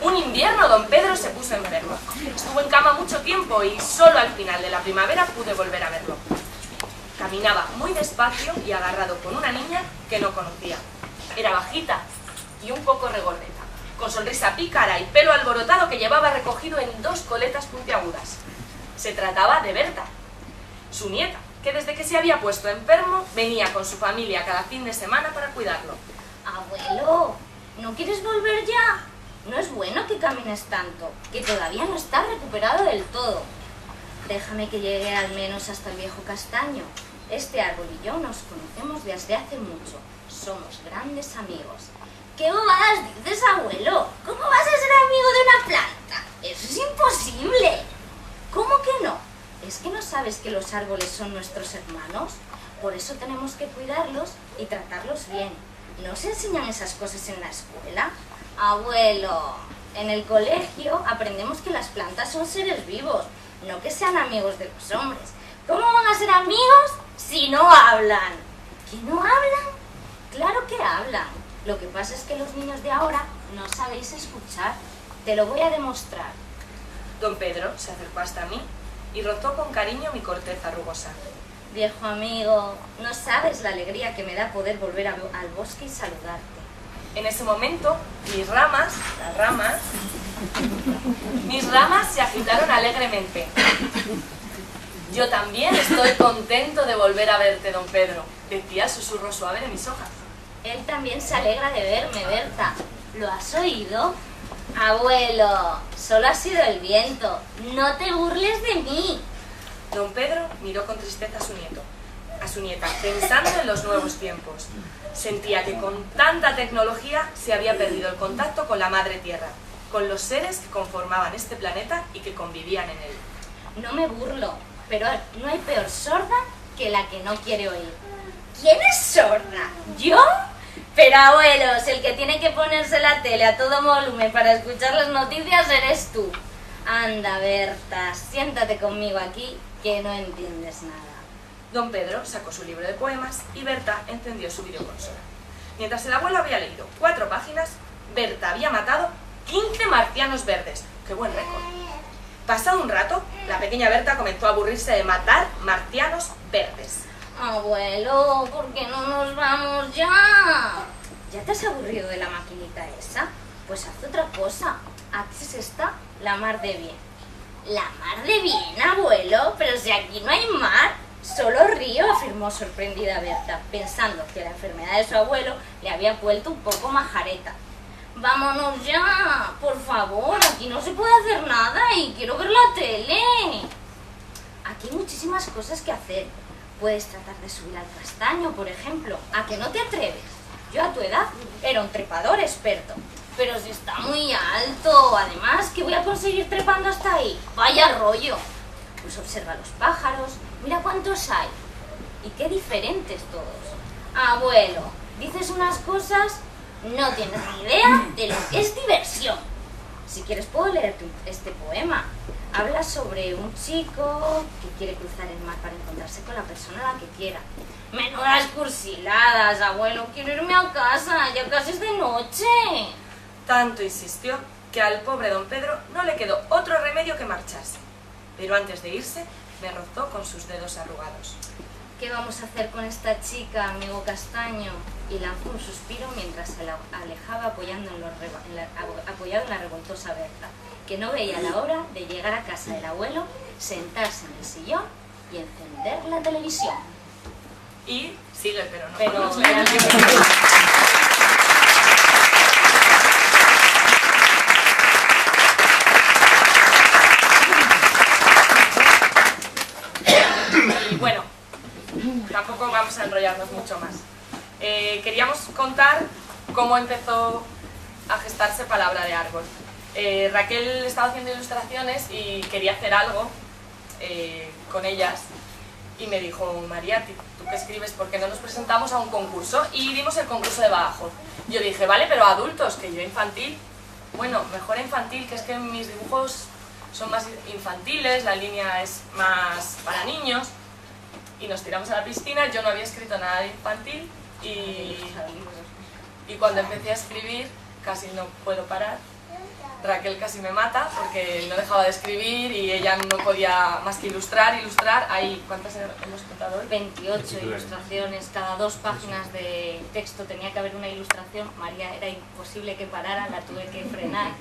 Un invierno don Pedro se puso enfermo. Estuvo en cama mucho tiempo y solo al final de la primavera pude volver a verlo. Caminaba muy despacio y agarrado con una niña que no conocía. Era bajita y un poco regordeta, con sonrisa pícara y pelo alborotado que llevaba recogido en 2 coletas puntiagudas. Se trataba de Berta, su nieta, que desde que se había puesto enfermo venía con su familia cada fin de semana para cuidarlo. Abuelo, ¿no quieres volver ya? No es bueno que camines tanto, que todavía no estás recuperado del todo. Déjame que llegue al menos hasta el viejo castaño. Este árbol y yo nos conocemos desde hace mucho. Somos grandes amigos. ¿Qué bobadas dices, abuelo? ¿Cómo vas a ser amigo de una planta? Eso es imposible. ¿Cómo que no? ¿Es que no sabes que los árboles son nuestros hermanos? Por eso tenemos que cuidarlos y tratarlos bien. ¿No se enseñan esas cosas en la escuela? Abuelo, en el colegio aprendemos que las plantas son seres vivos, no que sean amigos de los hombres. ¿Cómo van a ser amigos si no hablan? ¿Que no hablan? Claro que hablan. Lo que pasa es que los niños de ahora no sabéis escuchar. Te lo voy a demostrar. Don Pedro se acercó hasta mí y rozó con cariño mi corteza rugosa. Viejo amigo, no sabes la alegría que me da poder volver al bosque y saludarte. En ese momento, mis ramas se agitaron alegremente. Yo también estoy contento de volver a verte, don Pedro, decía el susurro suave de mis hojas. Él también se alegra de verme, Berta. ¿Lo has oído? Abuelo, solo ha sido el viento. No te burles de mí. Don Pedro miró con tristeza a su nieta, pensando en los nuevos tiempos. Sentía que con tanta tecnología se había perdido el contacto con la madre tierra, con los seres que conformaban este planeta y que convivían en él. No me burlo, pero no hay peor sorda que la que no quiere oír. ¿Quién es sorda? ¿Yo? Pero abuelos, el que tiene que ponerse la tele a todo volumen para escuchar las noticias eres tú. Anda, Berta, siéntate conmigo aquí, que no entiendes nada. Don Pedro sacó su libro de poemas y Berta encendió su videoconsola. Mientras el abuelo había leído 4 páginas, Berta había matado 15 marcianos verdes. ¡Qué buen récord! Pasado un rato, la pequeña Berta comenzó a aburrirse de matar marcianos verdes. Abuelo, ¿por qué no nos vamos ya? ¿Ya te has aburrido de la maquinita esa? Pues haz otra cosa. Haces esta la mar de bien. ¿La mar de bien, abuelo? Pero si aquí no hay mar. Solo río, afirmó sorprendida Berta, pensando que la enfermedad de su abuelo le había vuelto un poco majareta. ¡Vámonos ya! Por favor, aquí no se puede hacer nada y quiero ver la tele. Aquí hay muchísimas cosas que hacer. Puedes tratar de subir al castaño, por ejemplo. ¿A que no te atreves? Yo a tu edad era un trepador experto. Pero si está muy alto. Además, ¿qué voy a conseguir trepando hasta ahí? ¡Vaya rollo! Pues observa los pájaros, mira cuántos hay. Y qué diferentes todos. Abuelo, dices unas cosas, no tienes ni idea de lo que es diversión. Si quieres puedo leerte este poema. Habla sobre un chico que quiere cruzar el mar para encontrarse con la persona a la que quiera. Menudas cursiladas, abuelo, quiero irme a casa, ya casi es de noche. Tanto insistió que al pobre don Pedro no le quedó otro remedio que marcharse. Pero antes de irse, me rozó con sus dedos arrugados. ¿Qué vamos a hacer con esta chica, amigo Castaño? Y lanzó un suspiro mientras se la alejaba apoyado en la revoltosa Berta, que no veía la hora de llegar a casa del abuelo, sentarse en el sillón y encender la televisión. Y sigue, pero no. Y bueno, tampoco vamos a enrollarnos mucho más. Queríamos contar cómo empezó a gestarse Palabra de Árbol. Raquel estaba haciendo ilustraciones y quería hacer algo con ellas y me dijo: María, ¿tú qué escribes? ¿Por qué no nos presentamos a un concurso? Y dimos el concurso de Badajoz. Yo dije: vale, pero adultos, que yo infantil. Bueno, mejor infantil, que es que mis dibujos son más infantiles, la línea es más para niños. Y nos tiramos a la piscina. Yo no había escrito nada de infantil y cuando empecé a escribir casi no puedo parar. Raquel casi me mata porque no dejaba de escribir y ella no podía más que ilustrar. Ahí, ¿cuántas hemos contado hoy? 28 ilustraciones, cada 2 páginas de texto tenía que haber una ilustración. María era imposible que parara, la tuve que frenar.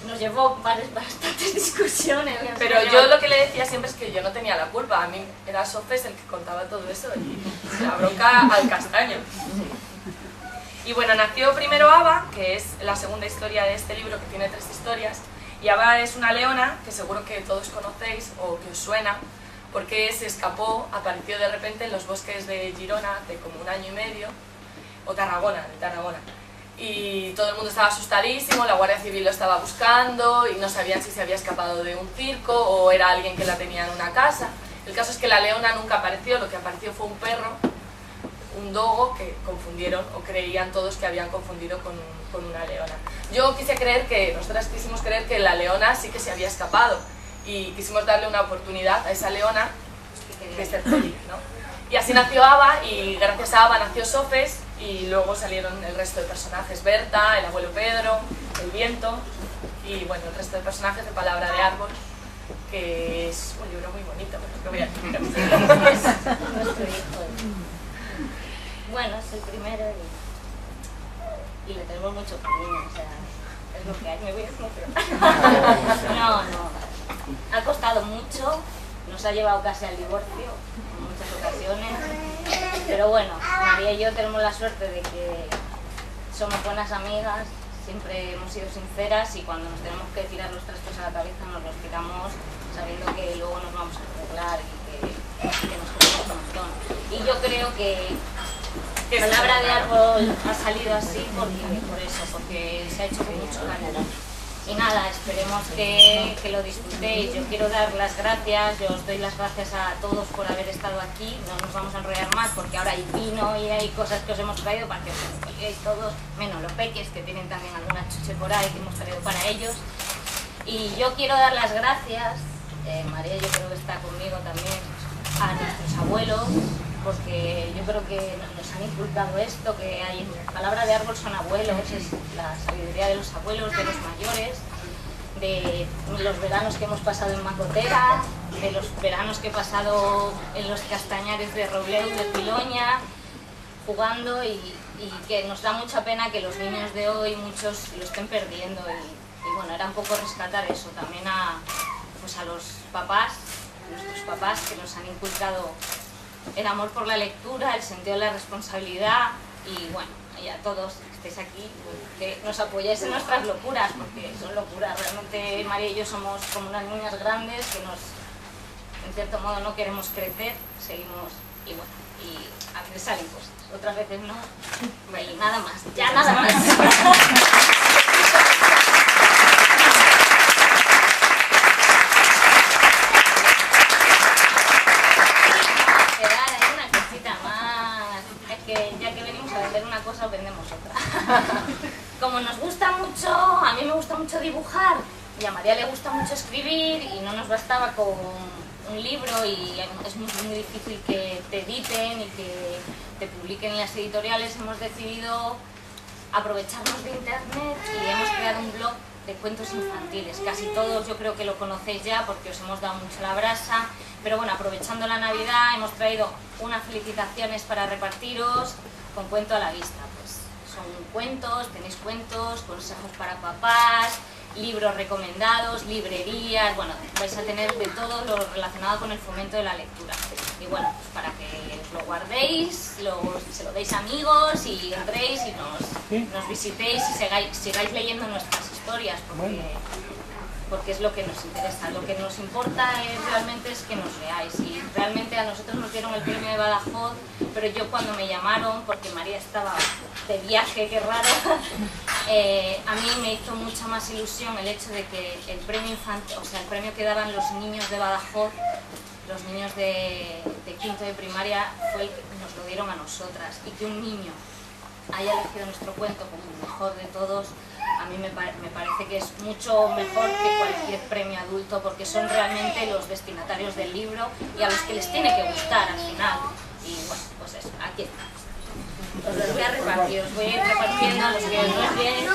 Nos llevó bastantes discusiones. Pero yo lo que le decía siempre es que yo no tenía la culpa, a mí era Sofes el que contaba todo eso y la bronca al castaño. Y bueno, nació primero Ava, que es la segunda historia de este libro, que tiene 3 historias, y Ava es una leona que seguro que todos conocéis o que os suena, porque se escapó, apareció de repente en los bosques de Girona de como 1 año y medio, o Tarragona, de Tarragona. Y todo el mundo estaba asustadísimo, la Guardia Civil lo estaba buscando y no sabían si se había escapado de un circo o era alguien que la tenía en una casa. El caso es que la leona nunca apareció, lo que apareció fue un perro, un dogo, que confundieron o creían todos que habían confundido con una leona. Nosotras quisimos creer que la leona sí que se había escapado y quisimos darle una oportunidad a esa leona de ser feliz, ¿no? Y así nació Ava, y gracias a Ava nació Sofes, y luego salieron el resto de personajes, Berta, el abuelo Pedro, el viento, y bueno, el resto de personajes de Palabra de Árbol, que es un libro muy bonito, pero que voy a decir. Nuestro hijo. Bueno, es el primero y le tenemos mucho cariño, o sea, es lo que hay, me voy a emocionar. No, ha costado mucho, nos ha llevado casi al divorcio en muchas ocasiones, pero bueno, María y yo tenemos la suerte de que somos buenas amigas, siempre hemos sido sinceras y cuando nos tenemos que tirar los trastos a la cabeza nos los tiramos sabiendo que luego nos vamos a arreglar y que nos queremos un montón. Y yo creo que Palabra de Árbol ha salido así porque se ha hecho con mucho cariño. Y nada, esperemos que lo disfrutéis. Yo quiero dar las gracias, yo os doy las gracias a todos por haber estado aquí. No nos vamos a enrollar más porque ahora hay vino y hay cosas que os hemos traído para que os colguéis todos, menos los peques que tienen también alguna chuche por ahí que hemos traído para ellos. Y yo quiero dar las gracias, María yo creo que está conmigo también, a nuestros abuelos, porque yo creo que nos han inculcado esto, que hay en Palabra de Árbol son abuelos, es la sabiduría de los abuelos, de los mayores, de los veranos que hemos pasado en Macotera, de los veranos que he pasado en los castañares de Robleu, de Piloña, jugando y que nos da mucha pena que los niños de hoy, muchos lo estén perdiendo y bueno, era un poco rescatar eso también a los papás, nuestros papás que nos han inculcado el amor por la lectura, el sentido de la responsabilidad y bueno, y a todos que estéis aquí, que nos apoyáis en nuestras locuras, porque son locuras, realmente María y yo somos como unas niñas grandes que en cierto modo no queremos crecer, seguimos y bueno, y a veces salen cosas, otras veces no, y nada más, ya nada más. Vendemos otra. Como nos gusta mucho, a mí me gusta mucho dibujar y a María le gusta mucho escribir y no nos bastaba con un libro y es muy difícil que te editen y que te publiquen en las editoriales, hemos decidido aprovecharnos de internet y hemos creado un blog de cuentos infantiles. Casi todos yo creo que lo conocéis ya porque os hemos dado mucho la brasa, pero bueno, aprovechando la Navidad hemos traído unas felicitaciones para repartiros con cuento a la vista. Pues son cuentos, tenéis cuentos, consejos para papás, libros recomendados, librerías, bueno, vais a tener de todo lo relacionado con el fomento de la lectura. Y bueno, pues para que os lo guardéis, se lo deis a amigos y entréis y nos visitéis y sigáis leyendo nuestras historias, porque es lo que nos interesa. Lo que nos importa realmente es que nos leáis. Y realmente a nosotros nos dieron el premio de Badajoz, pero yo cuando me llamaron, porque María estaba de viaje, qué raro, a mí me hizo mucha más ilusión el hecho de que el premio infantil, o sea, el premio que daban los niños de Badajoz, los niños de quinto de primaria, fue el que nos lo dieron a nosotras. Y que un niño haya elegido nuestro cuento como el mejor de todos, a mí me parece que es mucho mejor que cualquier premio adulto, porque son realmente los destinatarios del libro y a los que les tiene que gustar al final. Y bueno, pues eso, aquí está. Os los voy a repartir, os voy a ir repartiendo a los que os bien.